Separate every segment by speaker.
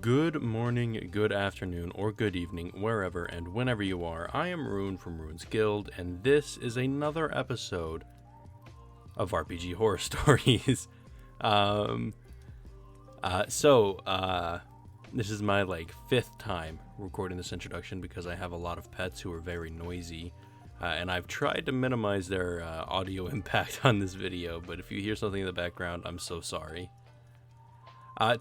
Speaker 1: Good morning, good afternoon, or good evening, wherever and whenever you are. I am Rune from Rune'sGuild, and this is another episode of RPG Horror Stories. This is my fifth time recording this introduction because I have a lot of pets who are very noisy, and I've tried to minimize their audio impact on this video, but if you hear something in the background, I'm so sorry.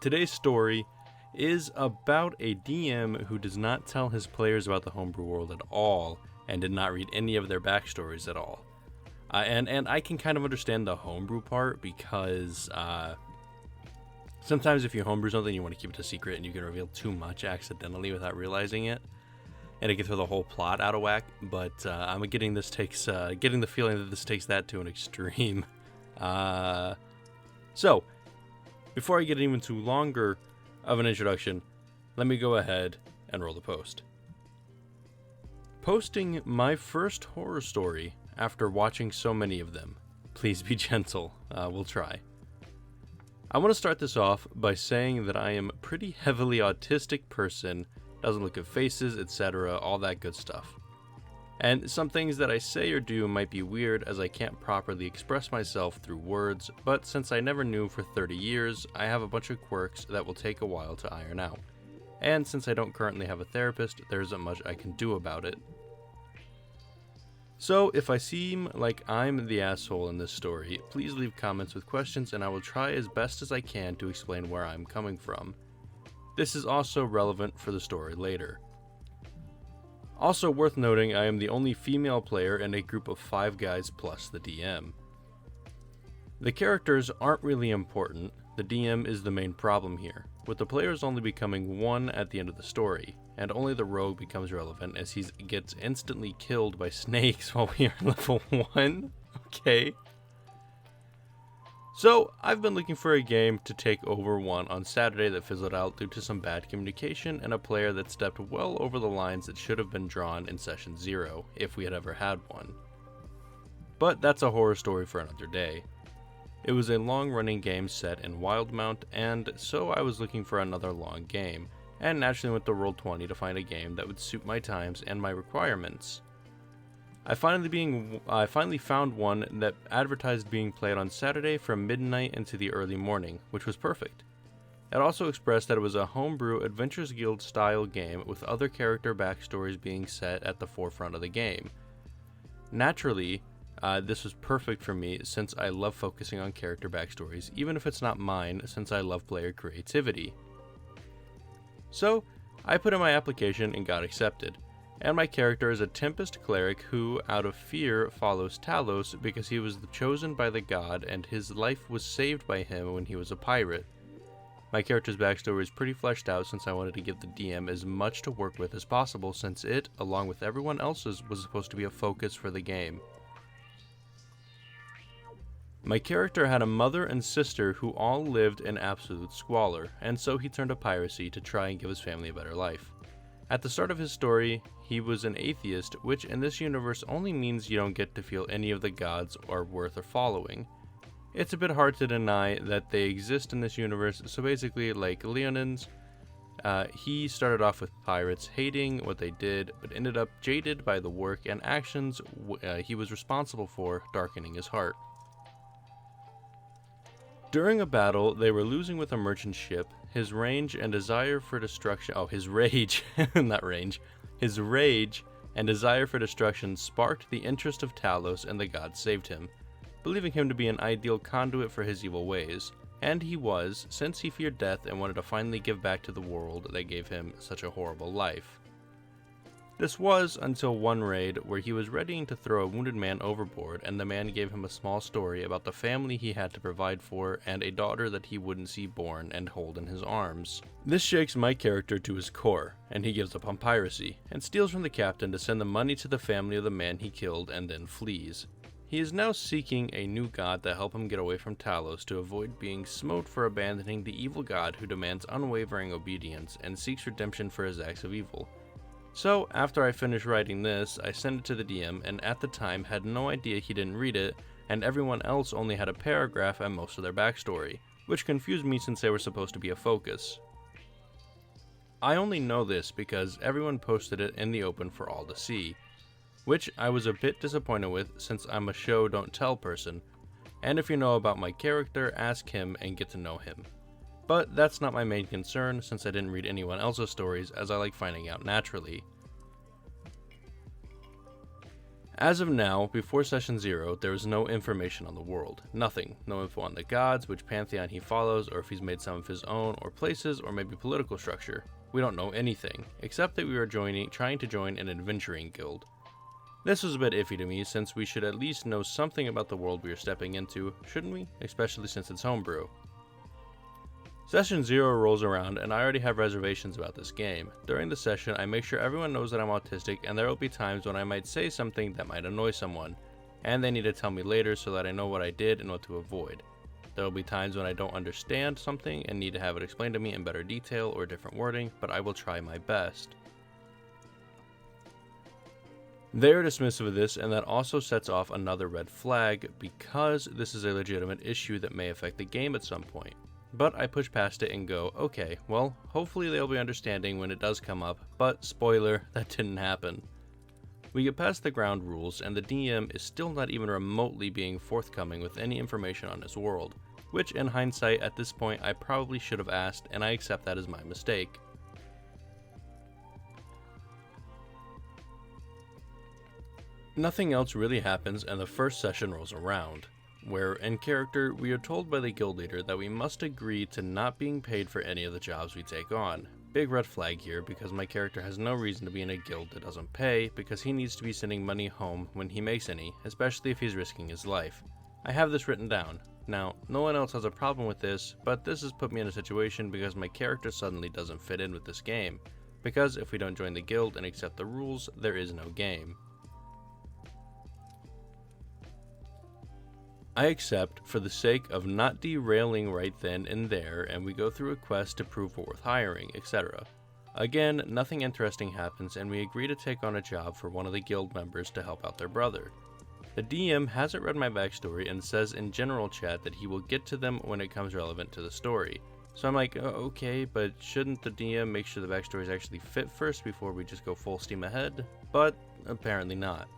Speaker 1: Today's story is about a DM who does not tell his players about the homebrew world at all and did not read any of their backstories at all. And I can kind of understand the homebrew part because sometimes if you homebrew something, you want to keep it a secret and you can reveal too much accidentally without realizing it, and it can throw the whole plot out of whack. But I'm getting the feeling that this takes that to an extreme. So before I get even too longer of an introduction, let me go ahead and roll the post. Posting my first horror story after watching so many of them. Please be gentle. We'll try. I want to start this off by saying that I am a pretty heavily autistic person, doesn't look at faces, etc., all that good stuff. And some things that I say or do might be weird as I can't properly express myself through words, but since I never knew for 30 years, I have a bunch of quirks that will take a while to iron out. And since I don't currently have a therapist, there isn't much I can do about it. So if I seem like I'm the asshole in this story, please leave comments with questions and I will try as best as I can to explain where I'm coming from. This is also relevant for the story later. Also worth noting, I am the only female player in a group of 5 guys plus the DM. The characters aren't really important, the DM is the main problem here, with the players only becoming 1 at the end of the story, and only the rogue becomes relevant as he gets instantly killed by snakes while we are level 1? Okay. So, I've been looking for a game to take over 1 on Saturday that fizzled out due to some bad communication and a player that stepped well over the lines that should have been drawn in session 0, if we had ever had one. But that's a horror story for another day. It was a long-running game set in Wildmount, and so I was looking for another long game, and naturally went to Roll20 to find a game that would suit my times and my requirements. I finally found one that advertised being played on Saturday from midnight into the early morning, which was perfect. It also expressed that it was a homebrew Rune'sGuild style game with other character backstories being set at the forefront of the game. Naturally, this was perfect for me since I love focusing on character backstories, even if it's not mine, since I love player creativity. So, I put in my application and got accepted. And my character is a Tempest cleric who, out of fear, follows Talos because he was chosen by the god and his life was saved by him when he was a pirate. My character's backstory is pretty fleshed out since I wanted to give the DM as much to work with as possible since it, along with everyone else's, was supposed to be a focus for the game. My character had a mother and sister who all lived in absolute squalor, and so he turned to piracy to try and give his family a better life. At the start of his story, he was an atheist, which in this universe only means you don't get to feel any of the gods are worth or following. It's a bit hard to deny that they exist in this universe, so basically, like Leonins, he started off with pirates hating what they did, but ended up jaded by the work and actions he was responsible for, darkening his heart. During a battle, they were losing with a merchant ship. His rage and desire for destruction sparked the interest of Talos and the gods saved him, believing him to be an ideal conduit for his evil ways. And he was, since he feared death and wanted to finally give back to the world that gave him such a horrible life. This was until one raid where he was readying to throw a wounded man overboard, and the man gave him a small story about the family he had to provide for and a daughter that he wouldn't see born and hold in his arms. This shakes my character to his core, and he gives up on piracy, and steals from the captain to send the money to the family of the man he killed and then flees. He is now seeking a new god to help him get away from Talos to avoid being smote for abandoning the evil god who demands unwavering obedience and seeks redemption for his acts of evil. So, after I finished writing this, I sent it to the DM, and at the time had no idea he didn't read it, and everyone else only had a paragraph and most of their backstory, which confused me since they were supposed to be a focus. I only know this because everyone posted it in the open for all to see, which I was a bit disappointed with since I'm a show don't tell person, and if you know about my character, ask him and get to know him. But that's not my main concern since I didn't read anyone else's stories, as I like finding out naturally. As of now, before Session 0, there is no information on the world. Nothing. No info on the gods, which pantheon he follows, or if he's made some of his own, or places, or maybe political structure. We don't know anything, except that we are trying to join an adventuring guild. This was a bit iffy to me, since we should at least know something about the world we are stepping into, shouldn't we? Especially since it's homebrew. Session 0 rolls around, and I already have reservations about this game. During the session, I make sure everyone knows that I'm autistic, and there will be times when I might say something that might annoy someone, and they need to tell me later so that I know what I did and what to avoid. There will be times when I don't understand something and need to have it explained to me in better detail or different wording, but I will try my best. They are dismissive of this, and that also sets off another red flag, because this is a legitimate issue that may affect the game at some point. But I push past it and go, okay, well, hopefully they'll be understanding when it does come up, but spoiler, that didn't happen. We get past the ground rules, and the DM is still not even remotely being forthcoming with any information on his world, which in hindsight at this point I probably should have asked, and I accept that as my mistake. Nothing else really happens, and the first session rolls around, where in character we are told by the guild leader that we must agree to not being paid for any of the jobs we take on. Big red flag here, because my character has no reason to be in a guild that doesn't pay, because he needs to be sending money home when he makes any, especially if he's risking his life. I have this written down. Now, no one else has a problem with this, but this has put me in a situation because my character suddenly doesn't fit in with this game, because if we don't join the guild and accept the rules, there is no game. I accept for the sake of not derailing right then and there, and we go through a quest to prove we're worth hiring, etc. Again, nothing interesting happens, and we agree to take on a job for one of the guild members to help out their brother. The DM hasn't read my backstory and says in general chat that he will get to them when it comes relevant to the story. So I'm like, okay, but shouldn't the DM make sure the backstories actually fit first before we just go full steam ahead? But apparently not.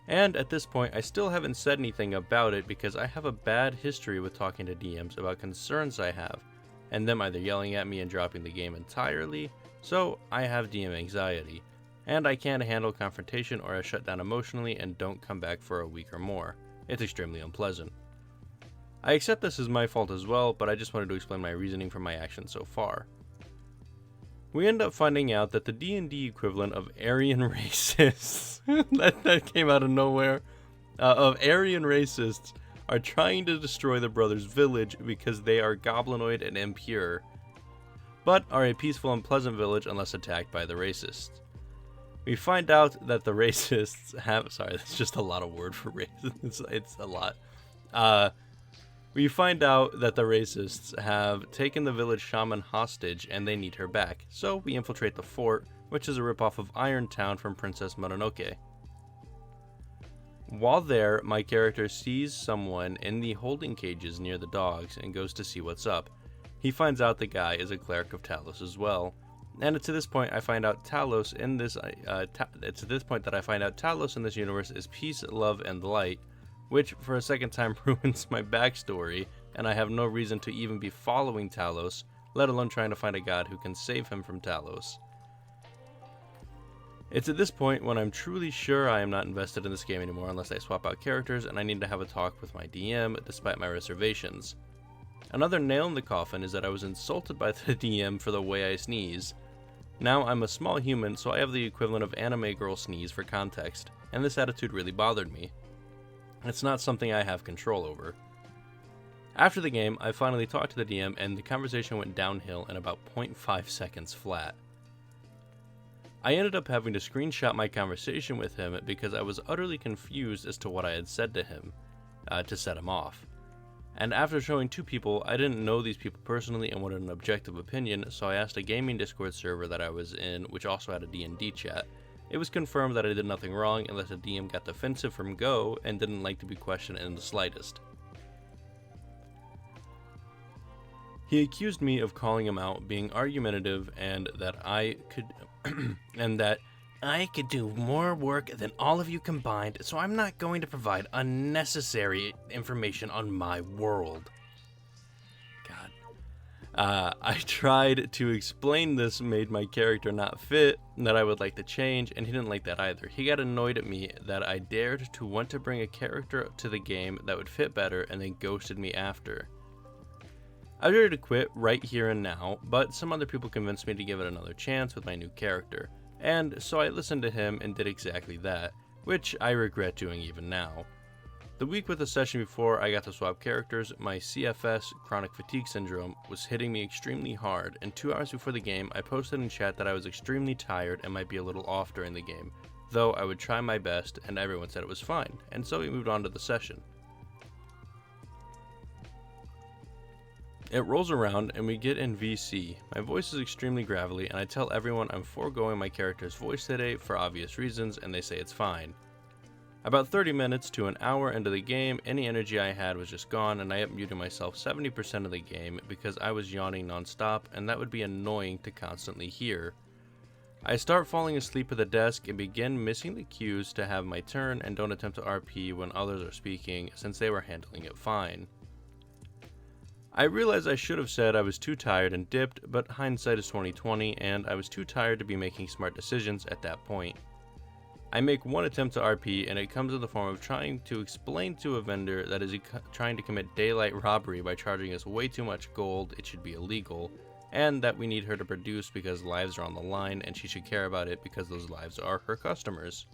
Speaker 1: And at this point, I still haven't said anything about it because I have a bad history with talking to DMs about concerns I have, and them either yelling at me and dropping the game entirely, so I have DM anxiety, and I can't handle confrontation or I shut down emotionally and don't come back for a week or more. It's extremely unpleasant. I accept this is my fault as well, but I just wanted to explain my reasoning for my actions so far. We end up finding out that the D&D equivalent of Aryan racists, that came out of nowhere, of Aryan racists are trying to destroy the brothers' village because they are goblinoid and impure, but are a peaceful and pleasant village unless attacked by the racists. We find out that the racists have, sorry, that's just a lot of word for racists, it's a lot. We find out that the racists have taken the village shaman hostage and they need her back, so we infiltrate the fort, which is a ripoff of Irontown from Princess Mononoke. While there, my character sees someone in the holding cages near the dogs and goes to see what's up. He finds out the guy is a cleric of Talos as well, and it's to this point I find out Talos in this universe is peace, love, and light, which for a second time ruins my backstory, and I have no reason to even be following Talos, let alone trying to find a god who can save him from Talos. It's at this point when I'm truly sure I am not invested in this game anymore unless I swap out characters, and I need to have a talk with my DM despite my reservations. Another nail in the coffin is that I was insulted by the DM for the way I sneeze. Now I'm a small human, so I have the equivalent of anime girl sneeze for context, and this attitude really bothered me. It's not something I have control over. After the game, I finally talked to the DM and the conversation went downhill in about 0.5 seconds flat. I ended up having to screenshot my conversation with him because I was utterly confused as to what I had said to him, to set him off. And after showing two people, I didn't know these people personally and wanted an objective opinion, so I asked a gaming Discord server that I was in, which also had a D&D chat. It was confirmed that I did nothing wrong unless the DM got defensive from go and didn't like to be questioned in the slightest. He accused me of calling him out, being argumentative, and that I could do more work than all of you combined, so I'm not going to provide unnecessary information on my world. God. I tried to explain this made my character not fit, that I would like to change, and he didn't like that either. He got annoyed at me that I dared to want to bring a character to the game that would fit better, and then ghosted me after. I was ready to quit right here and now, but some other people convinced me to give it another chance with my new character, and so I listened to him and did exactly that, which I regret doing even now. The week with the session before I got to swap characters, my CFS, chronic fatigue syndrome, was hitting me extremely hard, and 2 hours before the game I posted in chat that I was extremely tired and might be a little off during the game, though I would try my best and everyone said it was fine, and so we moved on to the session. It rolls around and we get in VC. My voice is extremely gravelly and I tell everyone I'm foregoing my character's voice today for obvious reasons and they say it's fine. About 30 minutes to an hour into the game, any energy I had was just gone and I up muted myself 70% of the game because I was yawning non-stop and that would be annoying to constantly hear. I start falling asleep at the desk and begin missing the cues to have my turn and don't attempt to RP when others are speaking since they were handling it fine. I realized I should have said I was too tired and dipped, but hindsight is 20/20 and I was too tired to be making smart decisions at that point. I make one attempt to RP and it comes in the form of trying to explain to a vendor that is trying to commit daylight robbery by charging us way too much gold, it should be illegal, and that we need her to produce because lives are on the line and she should care about it because those lives are her customers.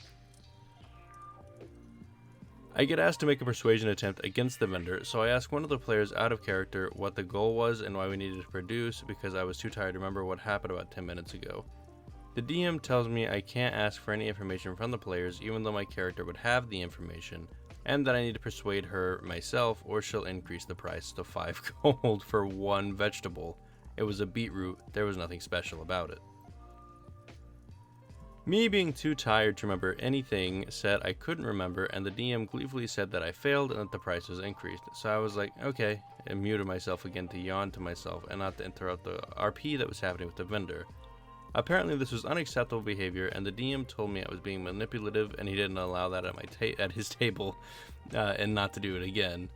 Speaker 1: I get asked to make a persuasion attempt against the vendor, so I ask one of the players out of character what the goal was and why we needed to produce because I was too tired to remember what happened about 10 minutes ago. The DM tells me I can't ask for any information from the players even though my character would have the information, and that I need to persuade her myself or she'll increase the price to 5 gold for one vegetable. It was a beetroot, there was nothing special about it. Me being too tired to remember anything said I couldn't remember and the DM gleefully said that I failed and that the price was increased, so I was like okay, and muted myself again to yawn to myself and not to interrupt the RP that was happening with the vendor. Apparently this was unacceptable behavior and the DM told me I was being manipulative and he didn't allow that at his table and not to do it again.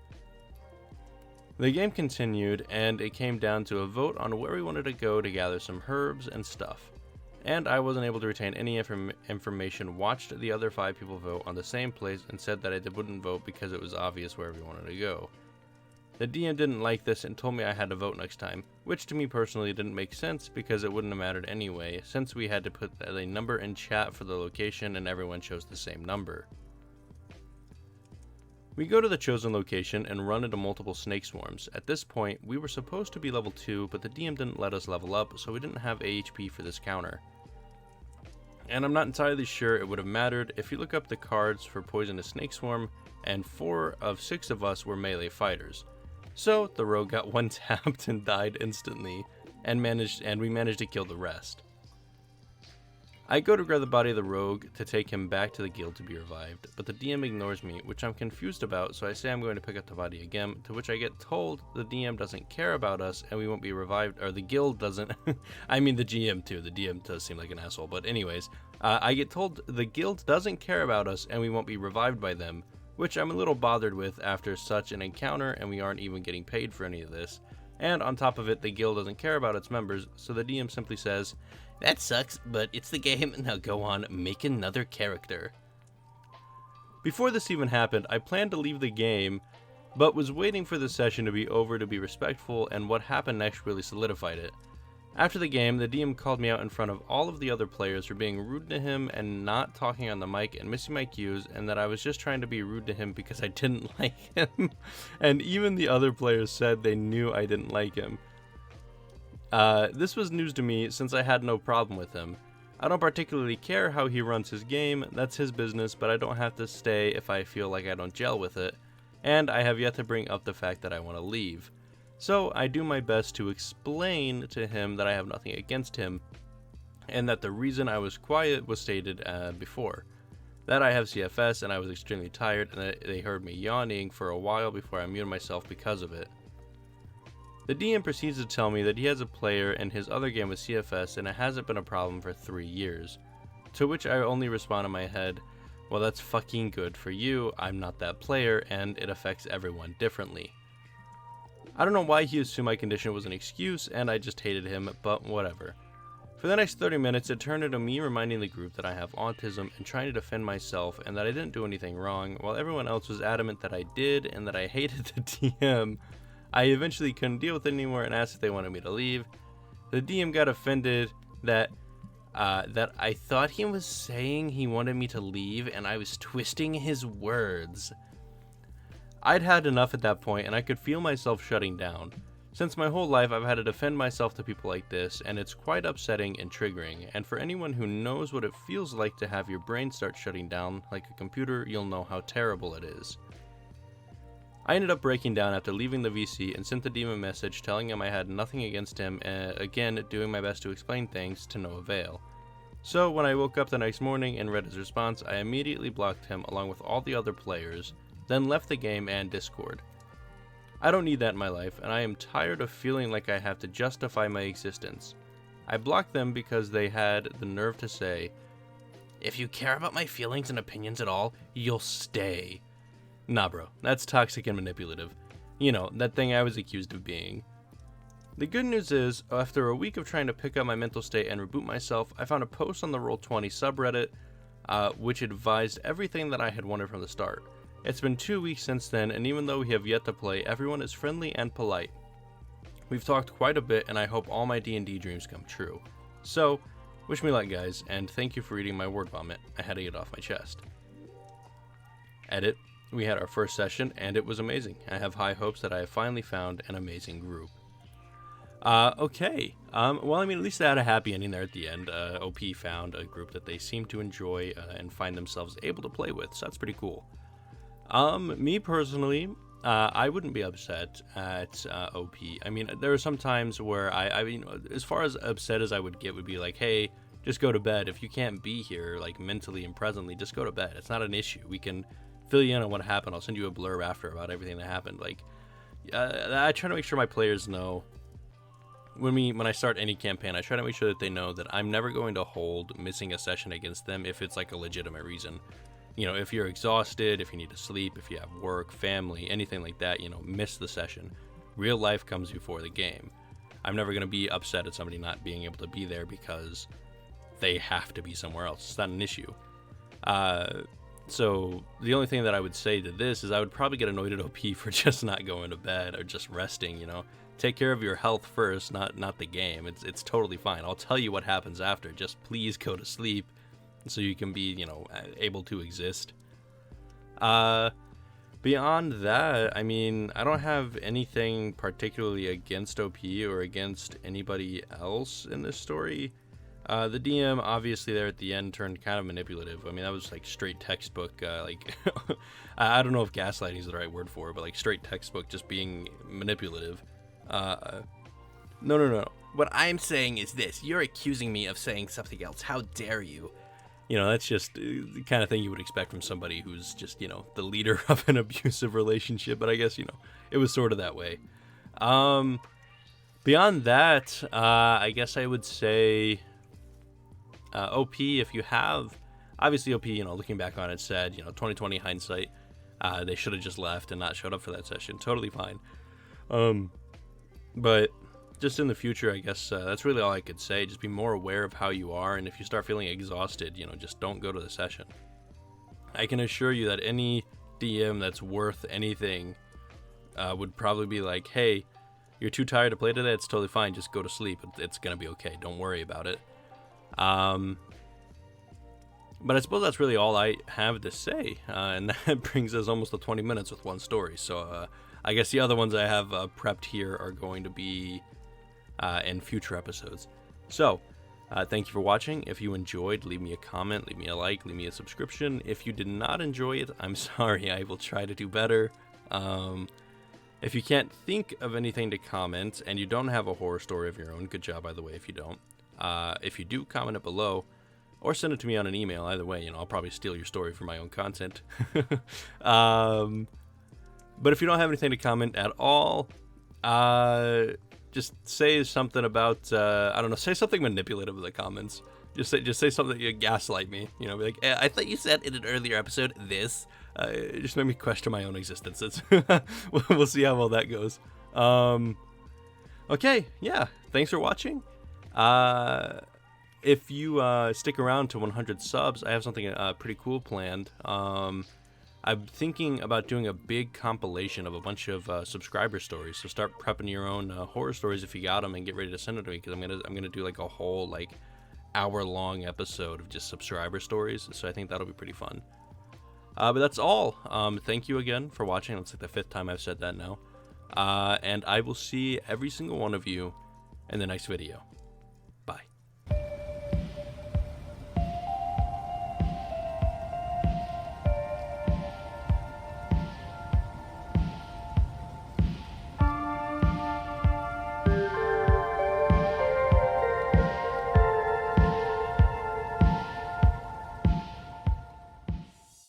Speaker 1: The game continued and it came down to a vote on where we wanted to go to gather some herbs and stuff. And I wasn't able to retain any information, watched the other 5 people vote on the same place and said that I wouldn't vote because it was obvious where we wanted to go. The DM didn't like this and told me I had to vote next time, which to me personally didn't make sense because it wouldn't have mattered anyway, since we had to put a number in chat for the location and everyone chose the same number. We go to the chosen location and run into multiple snake swarms. At this point, we were supposed to be level 2, but the DM didn't let us level up, so we didn't have AHP for this counter. And I'm not entirely sure it would have mattered if you look up the cards for Poisonous Snake Swarm, and 4 of 6 of us were melee fighters. So the rogue got one tapped and died instantly, and we managed to kill the rest. I go to grab the body of the rogue to take him back to the guild to be revived, but the DM ignores me, which I'm confused about, so I say I'm going to pick up the body again, to which I get told the DM doesn't care about us and we won't be revived, or the guild doesn't, I mean the GM too, the DM does seem like an asshole, but anyways, I get told the guild doesn't care about us and we won't be revived by them, which I'm a little bothered with after such an encounter and we aren't even getting paid for any of this. And on top of it, the guild doesn't care about its members, so the DM simply says, "That sucks, but it's the game, now go on, make another character." Before this even happened, I planned to leave the game, but was waiting for the session to be over to be respectful, and what happened next really solidified it. After the game, the DM called me out in front of all of the other players for being rude to him and not talking on the mic and missing my cues, and that I was just trying to be rude to him because I didn't like him. And even the other players said they knew I didn't like him. This was news to me since I had no problem with him. I don't particularly care how he runs his game, that's his business, but I don't have to stay if I feel like I don't gel with it, and I have yet to bring up the fact that I want to leave. So I do my best to explain to him that I have nothing against him, and that the reason I was quiet was stated before. That I have CFS and I was extremely tired, and that they heard me yawning for a while before I muted myself because of it. The DM proceeds to tell me that he has a player in his other game with CFS and it hasn't been a problem for 3 years. To which I only respond in my head, well, that's fucking good for you, I'm not that player, and it affects everyone differently. I don't know why he assumed my condition was an excuse, and I just hated him, but whatever. For the next 30 minutes, it turned into me reminding the group that I have autism and trying to defend myself and that I didn't do anything wrong, while everyone else was adamant that I did and that I hated the DM. I eventually couldn't deal with it anymore and asked if they wanted me to leave. The DM got offended that I thought he was saying he wanted me to leave and I was twisting his words. I'd had enough at that point and I could feel myself shutting down. Since my whole life I've had to defend myself to people like this, and it's quite upsetting and triggering, and for anyone who knows what it feels like to have your brain start shutting down like a computer, you'll know how terrible it is. I ended up breaking down after leaving the VC and sent the DM a message telling him I had nothing against him, and again doing my best to explain things to no avail. So when I woke up the next morning and read his response, I immediately blocked him along with all the other players, then left the game and Discord. I don't need that in my life, and I am tired of feeling like I have to justify my existence. I blocked them because they had the nerve to say, "If you care about my feelings and opinions at all, you'll stay." Nah bro, that's toxic and manipulative. You know, that thing I was accused of being. The good news is, after a week of trying to pick up my mental state and reboot myself, I found a post on the Roll20 subreddit, which advised everything that I had wanted from the start. It's been 2 weeks since then, and even though we have yet to play, everyone is friendly and polite. We've talked quite a bit, and I hope all my D&D dreams come true. So, wish me luck guys, and thank you for reading my word vomit. I had to get off my chest. Edit. We had our first session, and it was amazing. I have high hopes that I have finally found an amazing group. Okay. Well, I mean, at least they had a happy ending there at the end. OP found a group that they seem to enjoy and find themselves able to play with, so that's pretty cool. Me personally, I wouldn't be upset at OP. I mean, there are some times where I mean, as far as upset as I would get would be like, hey, just go to bed. If you can't be here, like, mentally and presently, just go to bed. It's not an issue. We can fill you in on what happened. I'll send you a blurb after about everything that happened. Like, I try to make sure my players know when I start any campaign, I try to make sure that they know that I'm never going to hold missing a session against them if it's like a legitimate reason. You know, if you're exhausted, if you need to sleep, if you have work, family, anything like that, you know, miss the session. Real life comes before the game. I'm never going to be upset at somebody not being able to be there because they have to be somewhere else. It's not an issue. So the only thing that I would say to this is I would probably get annoyed at OP for just not going to bed or just resting, you know. Take care of your health first, not the game. It's totally fine. I'll tell you what happens after. Just please go to sleep so you can be, you know, able to exist. Beyond that, I mean, I don't have anything particularly against OP or against anybody else in this story. The DM, obviously, there at the end turned kind of manipulative. I mean, that was like straight textbook, like, I don't know if gaslighting is the right word for it, but like straight textbook just being manipulative. No. What I'm saying is this. You're accusing me of saying something else. How dare you? You know, that's just the kind of thing you would expect from somebody who's just, you know, the leader of an abusive relationship. But I guess, you know, it was sort of that way. Beyond that, I guess I would say OP, if you have... Obviously, OP, you know, looking back on it, said, you know, 2020 hindsight, they should have just left and not showed up for that session. Totally fine. But just in the future, I guess that's really all I could say. Just be more aware of how you are, and if you start feeling exhausted, you know, just don't go to the session. I can assure you that any DM that's worth anything would probably be like, hey, you're too tired to play today, it's totally fine, just go to sleep. It's going to be okay, don't worry about it. But I suppose that's really all I have to say, and that brings us almost to 20 minutes with one story, so I guess the other ones I have prepped here are going to be in future episodes. So, thank you for watching. If you enjoyed, leave me a comment, leave me a like, leave me a subscription. If you did not enjoy it, I'm sorry, I will try to do better. If you can't think of anything to comment, and you don't have a horror story of your own, good job, by the way, if you don't. If you do, comment it below, or send it to me on an email. Either way, you know, I'll probably steal your story for my own content. But if you don't have anything to comment at all, Just say something about I don't know. Say something manipulative in the comments. Just say something. You gaslight me. You know, be like, I thought you said in an earlier episode this. It just made me question my own existence. We'll see how well that goes. Okay, yeah. Thanks for watching. If you stick around to 100 subs, I have something pretty cool planned. I'm thinking about doing a big compilation of a bunch of subscriber stories. So start prepping your own horror stories if you got them, and get ready to send it to me, because I'm gonna do like a whole like hour-long episode of just subscriber stories. So I think that'll be pretty fun. But that's all. Thank you again for watching. It's like the 5th time I've said that now. And I will see every single one of you in the next video.